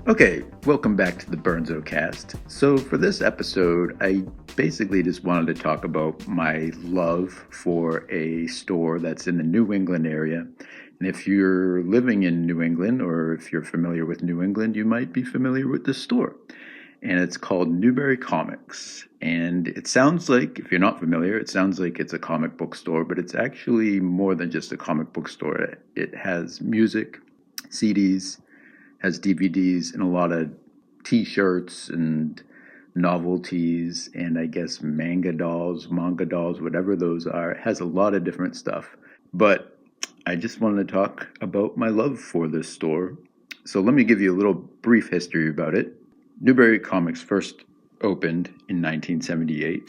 Okay, welcome back to the Burnzo Cast. So, for this episode, I basically just wanted to talk about my love for a store that's in the New England area. And if you're living in New England or if you're familiar with New England, you might be familiar with this store. And it's called Newbury Comics. And it sounds like, if you're not familiar, it sounds like it's a comic book store, but it's actually more than just a comic book store. It has music, CDs, has DVDs, and a lot of T-shirts and novelties, and I guess manga dolls, whatever those are. It has a lot of different stuff. But I just wanted to talk about my love for this store. So let me give you a little brief history about it. Newbury Comics first opened in 1978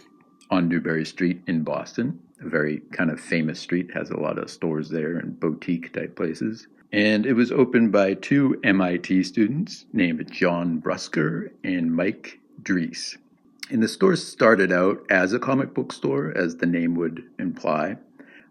on Newbury Street in Boston, a very kind of famous street, has a lot of stores there and boutique type places. And it was opened by two MIT students named John Brusker and Mike Dries. And the store started out as a comic book store, as the name would imply.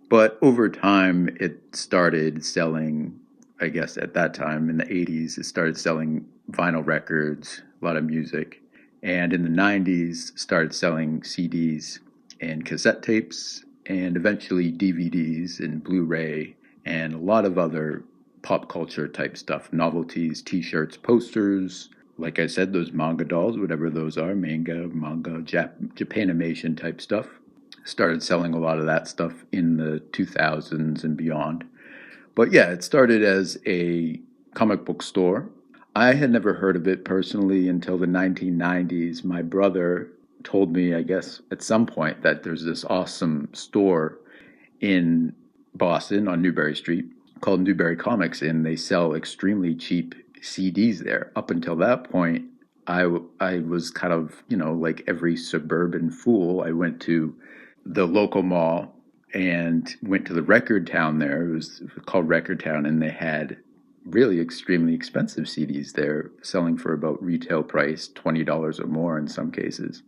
But over time, it started selling, I guess at that time in the 80s, it started selling vinyl records, a lot of music. And in the 90s, started selling CDs and cassette tapes, and eventually DVDs and Blu-ray, and a lot of other pop culture type stuff, novelties, T-shirts, posters, like I said, those manga dolls, whatever those are, manga, Japanimation type stuff. Started selling a lot of that stuff in the 2000s and beyond. But yeah, it started as a comic book store. I had never heard of it personally until the 1990s. My brother told me, I guess, at some point that there's this awesome store in Boston on Newbury Street called Newbury Comics, and they sell extremely cheap CDs there. Up until that point, I was kind of, like every suburban fool. I went to the local mall and went to the Record Town there. It was called Record Town, and they had really extremely expensive CDs there, selling for about retail price, $20 or more in some cases.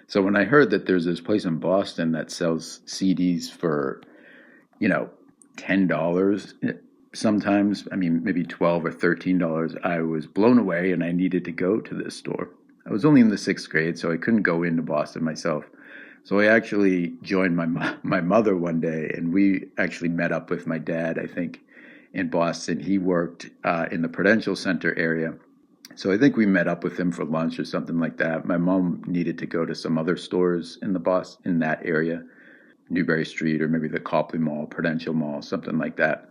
So when I heard that there's this place in Boston that sells CDs for, $10 sometimes, maybe $12 or $13, I was blown away and I needed to go to this store. I was only in the 6th grade, so I couldn't go into Boston myself. So I actually joined my mother one day, and we actually met up with my dad, I think, in Boston. He worked in the Prudential Center area. So I think we met up with him for lunch or something like that. My mom needed to go to some other stores in that area, Newbury Street or maybe the Copley Mall, Prudential Mall, something like that.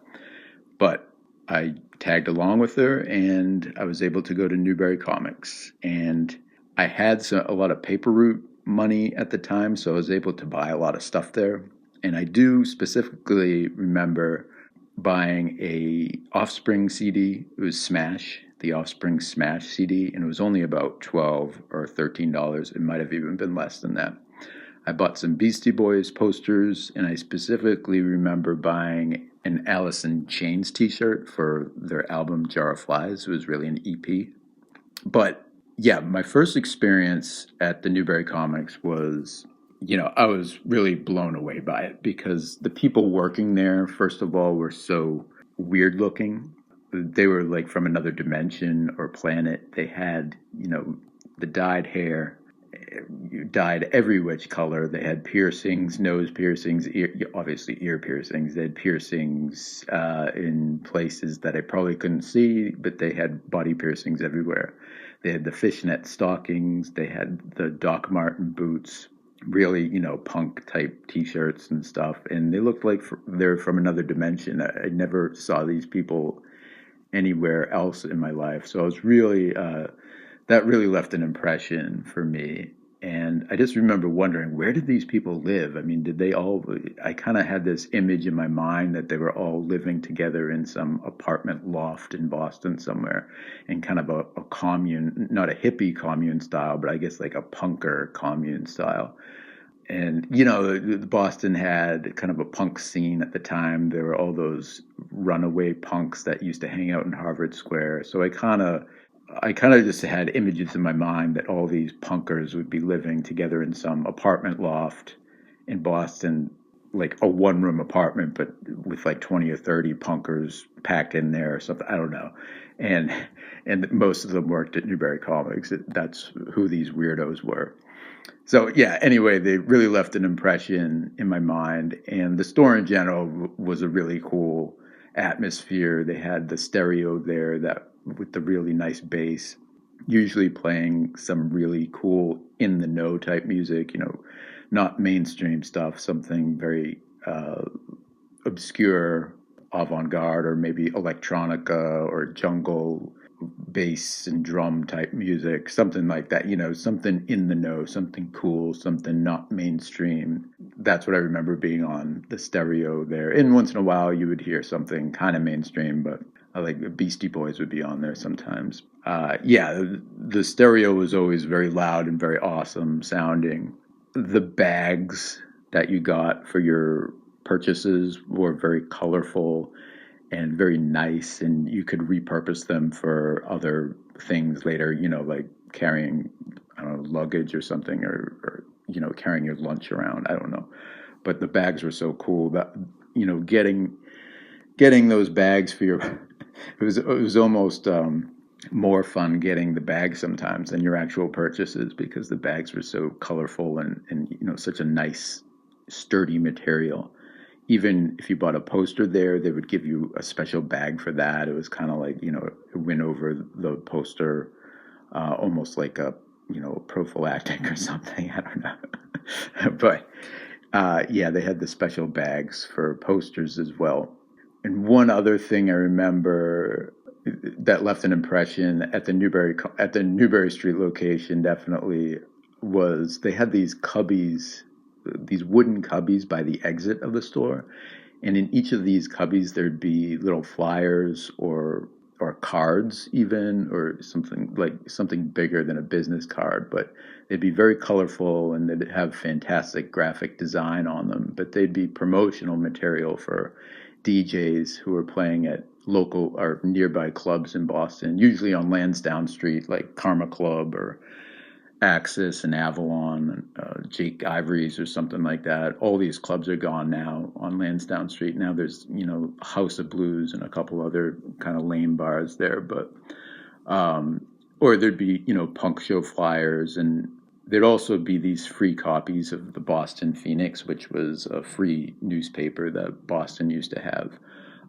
But I tagged along with her, and I was able to go to Newbury Comics. And I had a lot of paper route money at the time, so I was able to buy a lot of stuff there. And I do specifically remember buying a Offspring CD. It was Smash, the Offspring Smash CD, and it was only about $12 or $13. It might have even been less than that. I bought some Beastie Boys posters, and I specifically remember buying an Alice in Chains t-shirt for their album Jar of Flies. It was really an EP. But yeah, my first experience at the Newbury Comics was, I was really blown away by it because the people working there, first of all, were so weird looking. They were like from another dimension or planet. They had, the dyed hair, dyed every which color. They had piercings, nose piercings, obviously ear piercings. They had piercings in places that I probably couldn't see, but they had body piercings everywhere. They had the fishnet stockings. They had the Doc Marten boots, really, punk type T-shirts and stuff. And they looked like they're from another dimension. I never saw these people anywhere else in my life. So I was really, that really left an impression for me. And I just remember wondering, where did these people live? Did they all, I kind of had this image in my mind that they were all living together in some apartment loft in Boston somewhere in kind of a commune, not a hippie commune style, but I guess like a punker commune style. And, Boston had kind of a punk scene at the time. There were all those runaway punks that used to hang out in Harvard Square. So I kind of just had images in my mind that all these punkers would be living together in some apartment loft in Boston like a one-room apartment, but with like 20 or 30 punkers packed in there or something. I don't know. And most of them worked at Newbury Comics. That's who these weirdos were. So yeah, anyway, they really left an impression in my mind. And the store in general was a really cool atmosphere. They had the stereo there that with the really nice bass, usually playing some really cool in the know type music, not mainstream stuff, something very obscure, avant-garde, or maybe electronica or jungle bass and drum type music, something like that, something in the know, something cool, something not mainstream. That's what I remember being on the stereo there. And once in a while you would hear something kind of mainstream, but like Beastie Boys would be on there sometimes. The stereo was always very loud and very awesome sounding. The bags that you got for your purchases were very colorful and very nice, and you could repurpose them for other things later, like carrying, I don't know, luggage or something, or carrying your lunch around. I don't know. But the bags were so cool that, getting those bags for your, it was almost more fun getting the bags sometimes than your actual purchases, because the bags were so colorful and such a nice, sturdy material. Even if you bought a poster there, they would give you a special bag for that. It was kind of like, it went over the poster, almost like a, prophylactic or something. I don't know. But they had the special bags for posters as well. And one other thing I remember that left an impression at the Newbury Street location definitely was they had these cubbies, these wooden cubbies by the exit of the store. And in each of these cubbies, there'd be little flyers or cards even, or something bigger than a business card, but they'd be very colorful and they'd have fantastic graphic design on them, but they'd be promotional material for DJs who were playing at local or nearby clubs in Boston, usually on Lansdowne Street, like Karma Club or Axis and Avalon, Jake Ivory's or something like that. All these clubs are gone now on Lansdowne Street. Now there's, House of Blues and a couple other kind of lame bars there, but, or there'd be, punk show flyers, and there'd also be these free copies of the Boston Phoenix, which was a free newspaper that Boston used to have.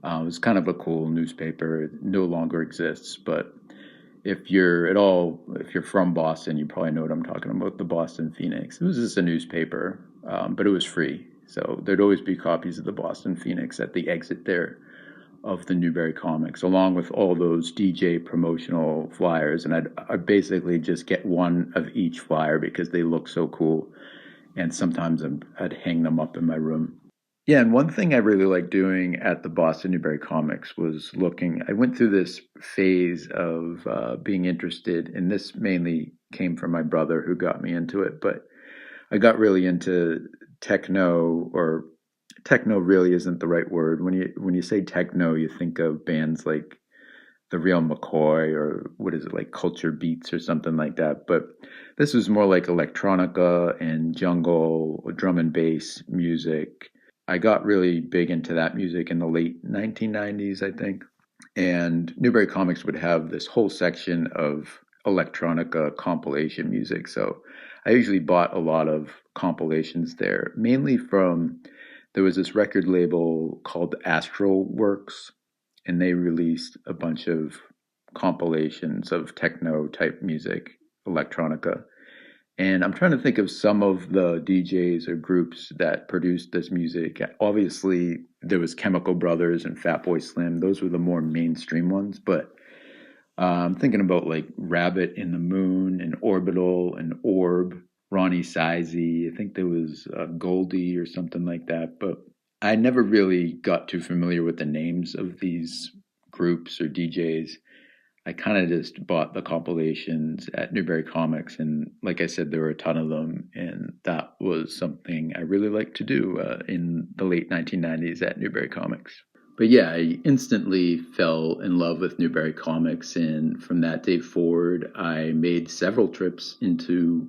It was kind of a cool newspaper. It no longer exists, but if you're from Boston, you probably know what I'm talking about, the Boston Phoenix. It was just a newspaper, but it was free. So there'd always be copies of the Boston Phoenix at the exit there of the Newbury Comics, along with all those DJ promotional flyers. And I'd basically just get one of each flyer because they look so cool. And sometimes I'd hang them up in my room. Yeah, and one thing I really liked doing at the Boston Newbury Comics was I went through this phase of being interested, and this mainly came from my brother who got me into it, but I got really into techno, or techno really isn't the right word. When you say techno, you think of bands like The Real McCoy, or what is it, like Culture Beats or something like that, but this was more like electronica and jungle, drum and bass music. I got really big into that music in the late 1990s, I think. And Newbury Comics would have this whole section of electronica compilation music. So I usually bought a lot of compilations there, mainly there was this record label called Astral Works, and they released a bunch of compilations of techno type music, electronica. And I'm trying to think of some of the DJs or groups that produced this music. Obviously, there was Chemical Brothers and Fatboy Slim. Those were the more mainstream ones. But I'm thinking about like Rabbit in the Moon and Orbital and Orb, Ronnie Sizey. I think there was Goldie or something like that. But I never really got too familiar with the names of these groups or DJs. I kind of just bought the compilations at Newbury Comics, and like I said, there were a ton of them, and that was something I really liked to do in the late 1990s at Newbury Comics. But yeah, I instantly fell in love with Newbury Comics, and from that day forward, I made several trips into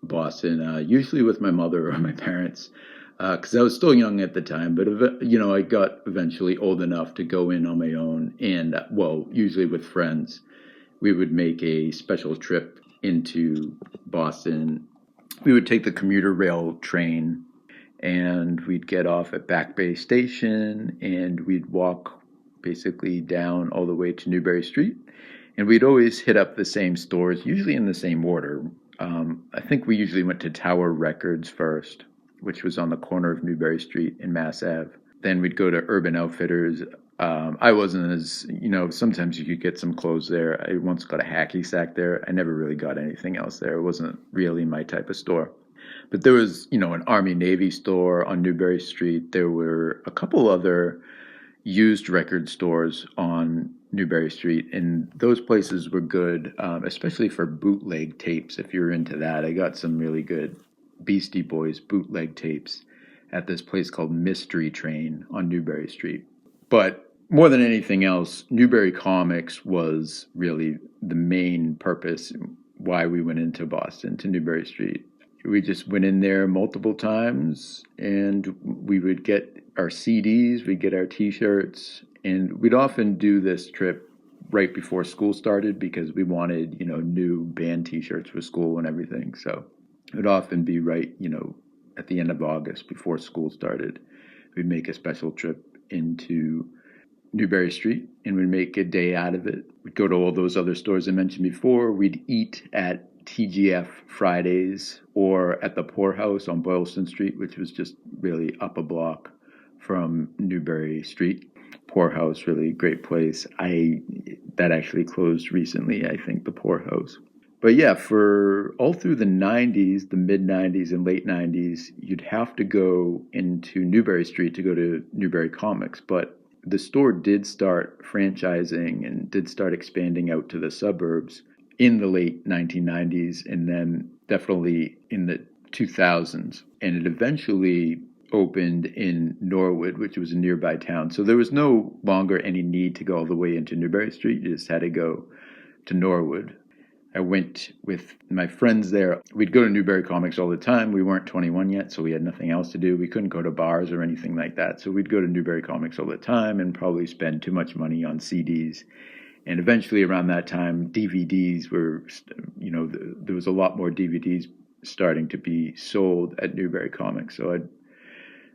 Boston, usually with my mother or my parents. because I was still young at the time, but I got eventually old enough to go in on my own, and well, usually with friends, we would make a special trip into Boston. We would take the commuter rail train, and we'd get off at Back Bay Station, and we'd walk basically down all the way to Newbury Street, and we'd always hit up the same stores, usually in the same order. I think we usually went to Tower Records first, which was on the corner of Newbury Street and Mass Ave. Then we'd go to Urban Outfitters. I wasn't as, sometimes you could get some clothes there. I once got a hacky sack there. I never really got anything else there. It wasn't really my type of store. But there was, an Army Navy store on Newbury Street. There were a couple other used record stores on Newbury Street, and those places were good, especially for bootleg tapes, if you're into that. I got some really good Beastie Boys bootleg tapes at this place called Mystery Train on Newbury Street. But more than anything else, Newbury Comics was really the main purpose why we went into Boston to Newbury Street. We just went in there multiple times, and we would get our CDs, we'd get our T-shirts, and we'd often do this trip right before school started because we wanted, new band T-shirts for school and everything. So it would often be right, at the end of August before school started. We'd make a special trip into Newbury Street, and we'd make a day out of it. We'd go to all those other stores I mentioned before. We'd eat at TGF Fridays or at the Poorhouse on Boylston Street, which was just really up a block from Newbury Street. Poorhouse, really great place. That actually closed recently, I think, the Poorhouse. But yeah, for all through the 90s, the mid-90s and late 90s, you'd have to go into Newbury Street to go to Newbury Comics. But the store did start franchising and did start expanding out to the suburbs in the late 1990s and then definitely in the 2000s. And it eventually opened in Norwood, which was a nearby town. So there was no longer any need to go all the way into Newbury Street. You just had to go to Norwood. I went with my friends there. We'd go to Newbury Comics all the time. We weren't 21 yet, so we had nothing else to do. We couldn't go to bars or anything like that. So we'd go to Newbury Comics all the time and probably spend too much money on CDs. And eventually around that time, DVDs were, there was a lot more DVDs starting to be sold at Newbury Comics. So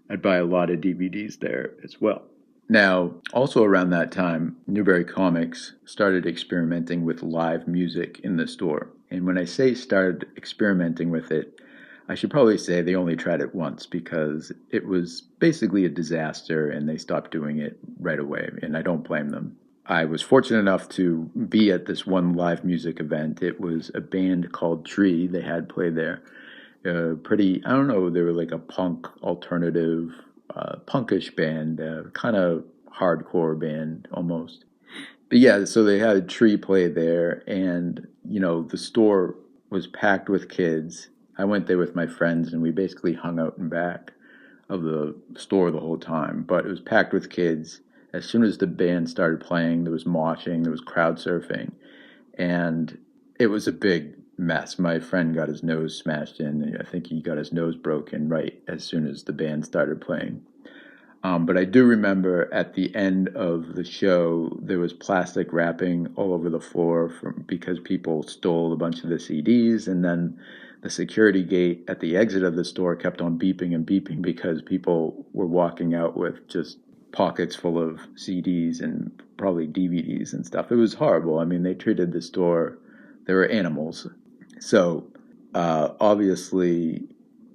I'd buy a lot of DVDs there as well. Now, also around that time, Newbury Comics started experimenting with live music in the store. And when I say started experimenting with it, I should probably say they only tried it once because it was basically a disaster and they stopped doing it right away. And I don't blame them. I was fortunate enough to be at this one live music event. It was a band called Tree. They had played there. They were like a punk alternative, punkish band, kind of hardcore band almost. But yeah, so they had Tree play there, and the store was packed with kids. I went there with my friends, and we basically hung out in back of the store the whole time. But it was packed with kids. As soon as the band started playing, there was moshing, there was crowd surfing, and it was a big mess. My friend got his nose smashed in. I think he got his nose broken right as soon as the band started playing. But I do remember at the end of the show, there was plastic wrapping all over the floor because people stole a bunch of the CDs, and then the security gate at the exit of the store kept on beeping and beeping because people were walking out with just pockets full of CDs and probably DVDs and stuff. It was horrible. I mean, they treated the store, they were animals. So obviously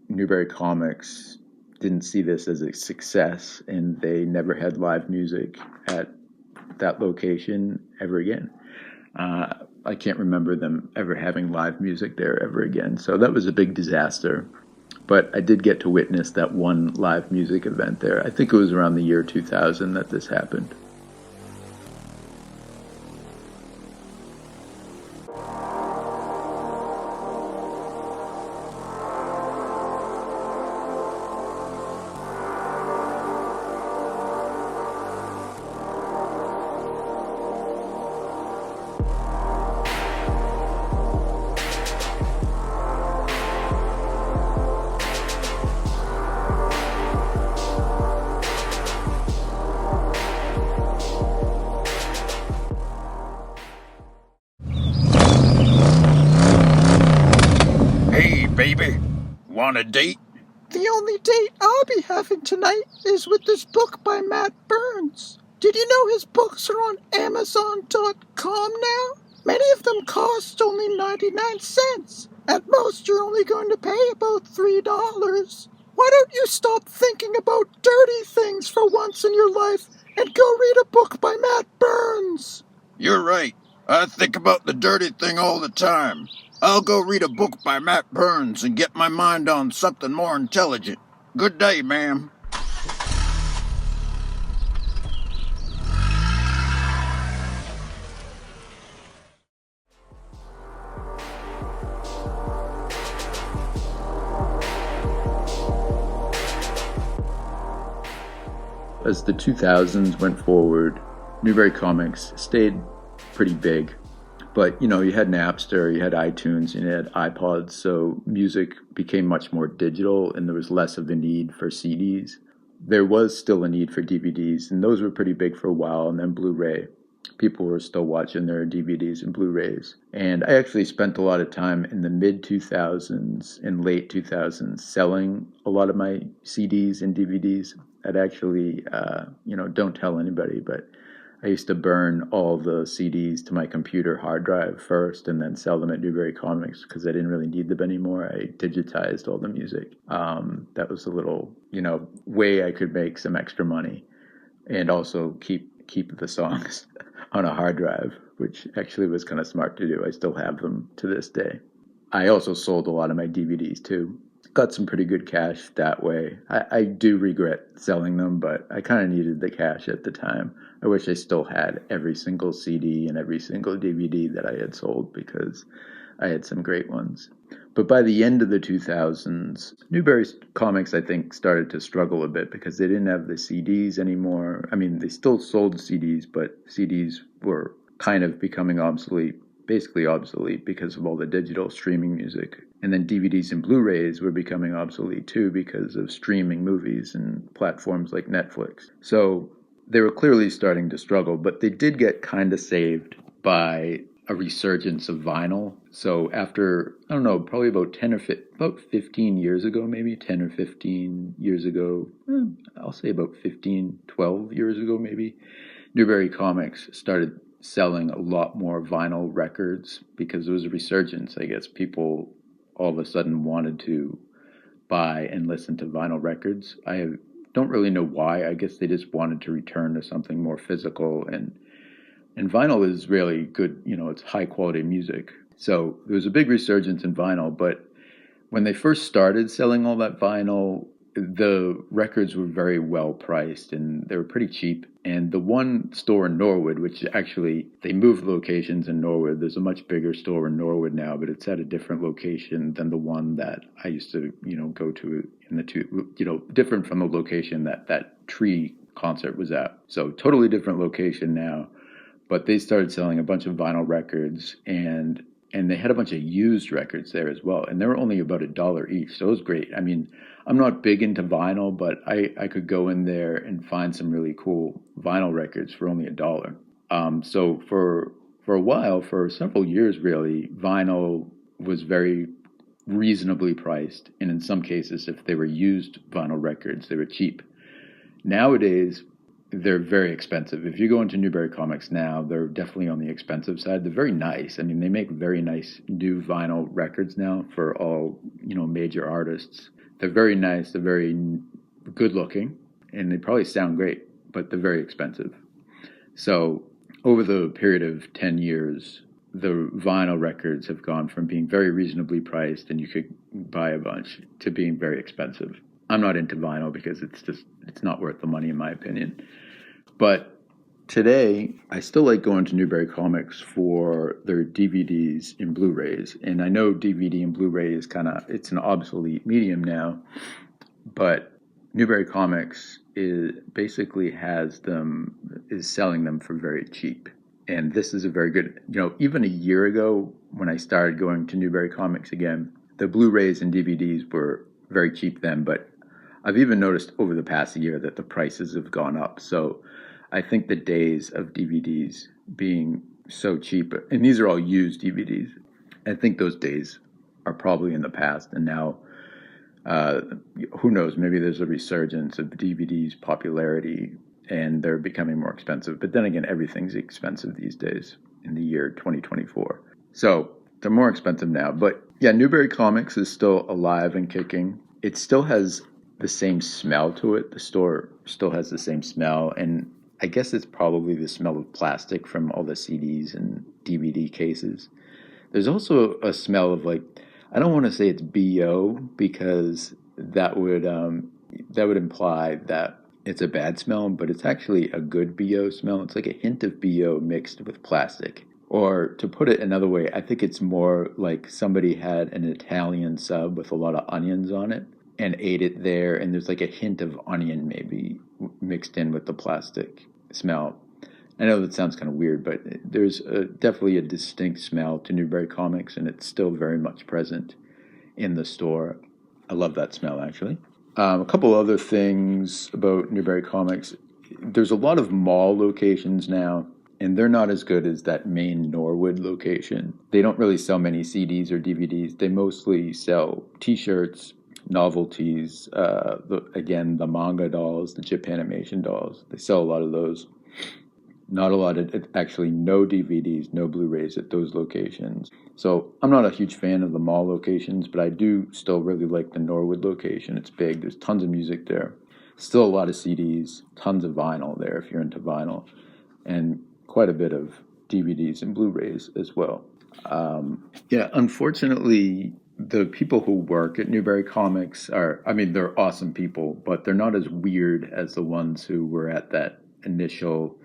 Newbury Comics didn't see this as a success, and they never had live music at that location ever again. I can't remember them ever having live music there ever again. So that was a big disaster. But I did get to witness that one live music event there. I think it was around the year 2000 that this happened. baby. Want a date? The only date I'll be having tonight is with this book by Matt Burns. Did you know his books are on Amazon.com now? Many of them cost only 99 cents. At most, you're only going to pay about $3. Why don't you stop thinking about dirty things for once in your life and go read a book by Matt Burns? You're right. I think about the dirty thing all the time. I'll go read a book by Matt Burns and get my mind on something more intelligent. Good day, ma'am. As the 2000s went forward, Newbury Comics stayed pretty big. But, you had Napster, you had iTunes, and you had iPods, so music became much more digital and there was less of a need for CDs. There was still a need for DVDs, and those were pretty big for a while, and then Blu-ray. People were still watching their DVDs and Blu-rays. And I actually spent a lot of time in the mid-2000s and late 2000s selling a lot of my CDs and DVDs. I'd actually, don't tell anybody, but I used to burn all the CDs to my computer hard drive first and then sell them at Newbury Comics because I didn't really need them anymore. I digitized all the music. That was a little, way I could make some extra money and also keep the songs on a hard drive, which actually was kind of smart to do. I still have them to this day. I also sold a lot of my DVDs too. Got some pretty good cash that way. I do regret selling them, but I kind of needed the cash at the time. I wish I still had every single CD and every single DVD that I had sold because I had some great ones. But by the end of the 2000s, Newbury Comics, I think, started to struggle a bit because they didn't have the CDs anymore. I mean, they still sold CDs, but CDs were kind of becoming obsolete, basically obsolete because of all the digital streaming music. And then DVDs and Blu-rays were becoming obsolete too because of streaming movies and platforms like Netflix. So they were clearly starting to struggle, but they did get kind of saved by a resurgence of vinyl. So after, I don't know, probably about 15 years ago, maybe 10 or 15 years ago, I'll say about 15, 12 years ago maybe, Newbury Comics started selling a lot more vinyl records because there was a resurgence. I guess people all of a sudden wanted to buy and listen to vinyl records. I don't really know why. I guess they just wanted to return to something more physical, and vinyl is really good, it's high quality music. So there was a big resurgence in vinyl, but when they first started selling all that vinyl, the records were very well priced and they were pretty cheap. And the one store in Norwood, which actually they moved locations in Norwood, there's a much bigger store in Norwood now, but it's at a different location than the one that I used to, go to in the two, different from the location that Tree concert was at. So totally different location now. But they started selling a bunch of vinyl records and they had a bunch of used records there as well. And they were only about $1 each. So it was great. I mean, I'm not big into vinyl, but I could go in there and find some really cool vinyl records for only $1. So for a while, for several years really, vinyl was very reasonably priced. And in some cases, if they were used vinyl records, they were cheap. Nowadays, they're very expensive. If you go into Newbury Comics now, they're definitely on the expensive side. They're very nice. I mean, they make very nice new vinyl records now for all, major artists. They're very nice. They're very good looking, and they probably sound great, but they're very expensive. So over the period of 10 years, the vinyl records have gone from being very reasonably priced and you could buy a bunch to being very expensive. I'm not into vinyl because it's not worth the money in my opinion. But today, I still like going to Newbury Comics for their DVDs and Blu-rays. And I know DVD and Blu-ray is it's an obsolete medium now, but Newbury Comics is selling them for very cheap. And this is a very good, even a year ago when I started going to Newbury Comics again, the Blu-rays and DVDs were very cheap then, but I've even noticed over the past year that the prices have gone up. So I think the days of DVDs being so cheap, and these are all used DVDs, I think those days are probably in the past, and now who knows, maybe there's a resurgence of DVD's popularity and they're becoming more expensive. But then again, everything's expensive these days in the year 2024. So they're more expensive now. But yeah, Newbury Comics is still alive and kicking. It still has the same smell to it. The store still has the same smell. And I guess it's probably the smell of plastic from all the CDs and DVD cases. There's also a smell of, like, I don't want to say it's BO because that would imply that it's a bad smell, but it's actually a good BO smell. It's like a hint of BO mixed with plastic. Or to put it another way, I think it's more like somebody had an Italian sub with a lot of onions on it and ate it there, and there's like a hint of onion maybe mixed in with the plastic smell. I know that sounds kind of weird, but there's definitely a distinct smell to Newbury Comics, and it's still very much present in the store. I love that smell, actually. A couple other things about Newbury Comics. There's a lot of mall locations now, and they're not as good as that main Norwood location. They don't really sell many CDs or DVDs. They mostly sell T-shirts, novelties, the manga dolls, the Japanimation dolls. They sell a lot of those. Not a lot of, actually no DVDs, no Blu-rays at those locations. So I'm not a huge fan of the mall locations, but I do still really like the Norwood location. It's big. There's tons of music there. Still a lot of CDs, tons of vinyl there if you're into vinyl, and quite a bit of DVDs and Blu-rays as well. Unfortunately, the people who work at Newbury Comics they're awesome people, but they're not as weird as the ones who were at that initial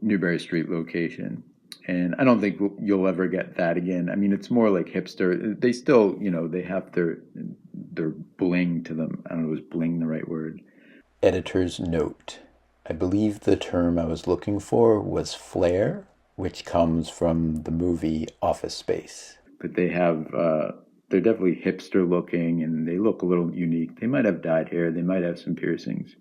Newbury Street location. And I don't think you'll ever get that again. I mean, it's more like hipster. They still, they have their bling to them. I don't know, is bling the right word? Editor's note. I believe the term I was looking for was flair, which comes from the movie Office Space. But they have, they're definitely hipster looking, and they look a little unique. They might have dyed hair. They might have some piercings.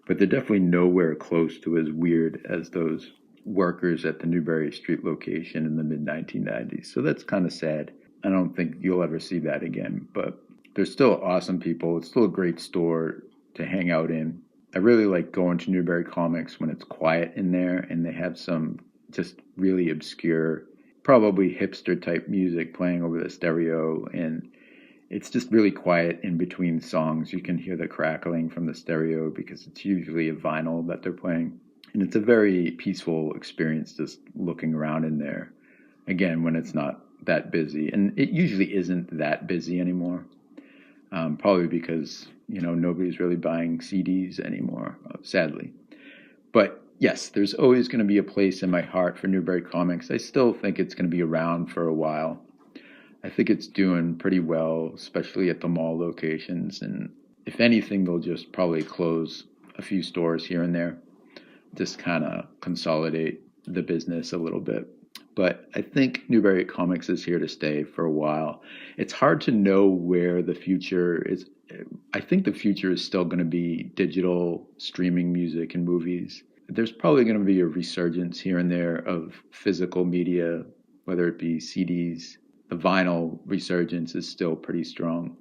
But they're definitely nowhere close to as weird as those workers at the Newbury Street location in the mid-1990s. So that's kind of sad. I don't think you'll ever see that again. But they're still awesome people. It's still a great store to hang out in. I really like going to Newbury Comics when it's quiet in there and they have some just really obscure, probably hipster-type music playing over the stereo, and it's just really quiet in between songs. You can hear the crackling from the stereo because it's usually a vinyl that they're playing. And it's a very peaceful experience just looking around in there. Again, when it's not that busy. And it usually isn't that busy anymore. Probably because, nobody's really buying CDs anymore, sadly. But yes, there's always going to be a place in my heart for Newbury Comics. I still think it's going to be around for a while. I think it's doing pretty well, especially at the mall locations. And if anything, they'll just probably close a few stores here and there, just kind of consolidate the business a little bit. But I think Newbury Comics is here to stay for a while. It's hard to know where the future is. I think the future is still going to be digital streaming music and movies. There's probably going to be a resurgence here and there of physical media, whether it be CDs. The vinyl resurgence is still pretty strong.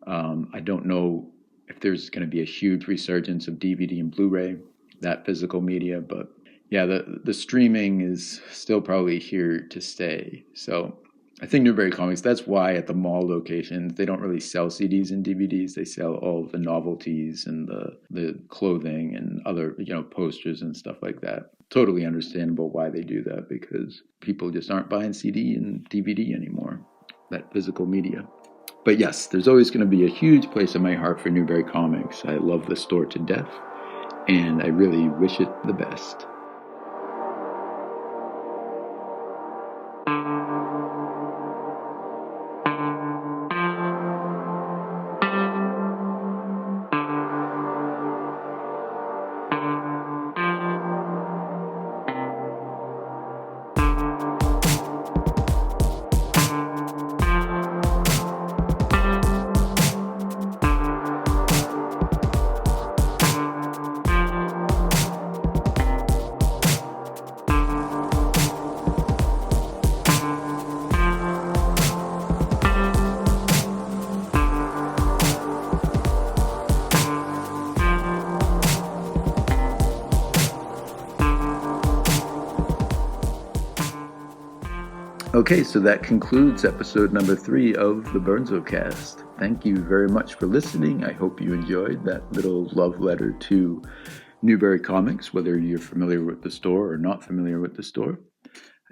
I don't know if there's going to be a huge resurgence of DVD and Blu-ray, that physical media, but yeah, the streaming is still probably here to stay. So I think Newbury Comics, that's why at the mall locations, they don't really sell CDs and DVDs. They sell all the novelties and the clothing and other, posters and stuff like that. Totally understandable why they do that, because people just aren't buying CD and DVD anymore, that physical media. But yes, there's always going to be a huge place in my heart for Newbury Comics. I love the store to death, and I really wish it the best. Okay, so that concludes episode number 3 of the Burnzo Cast. Thank you very much for listening. I hope you enjoyed that little love letter to Newbury Comics, whether you're familiar with the store or not familiar with the store.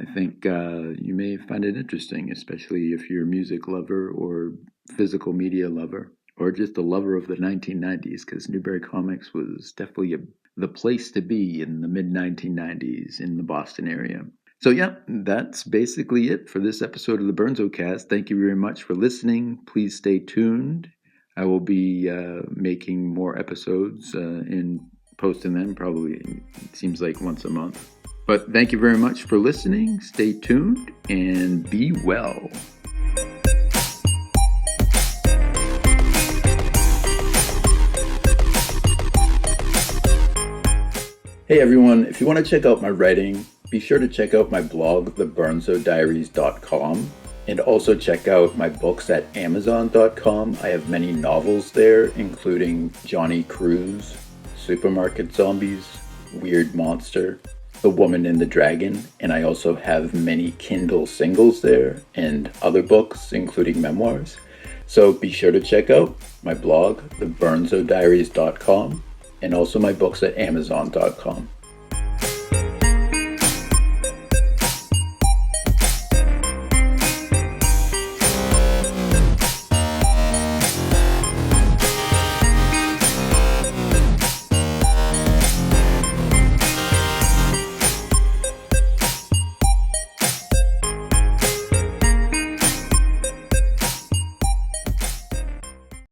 I think you may find it interesting, especially if you're a music lover or physical media lover, or just a lover of the 1990s, because Newbury Comics was definitely the place to be in the mid-1990s in the Boston area. So yeah, that's basically it for this episode of the Burnzo Cast. Thank you very much for listening. Please stay tuned. I will be making more episodes and posting them probably, it seems like, once a month. But thank you very much for listening. Stay tuned and be well. Hey everyone, if you want to check out my writing, be sure to check out my blog, theburnzodiaries.com, and also check out my books at amazon.com. I have many novels there, including Johnny Cruise, Supermarket Zombies, Weird Monster, The Woman and the Dragon, and I also have many Kindle singles there and other books, including memoirs. So be sure to check out my blog, theburnzodiaries.com, and also my books at amazon.com.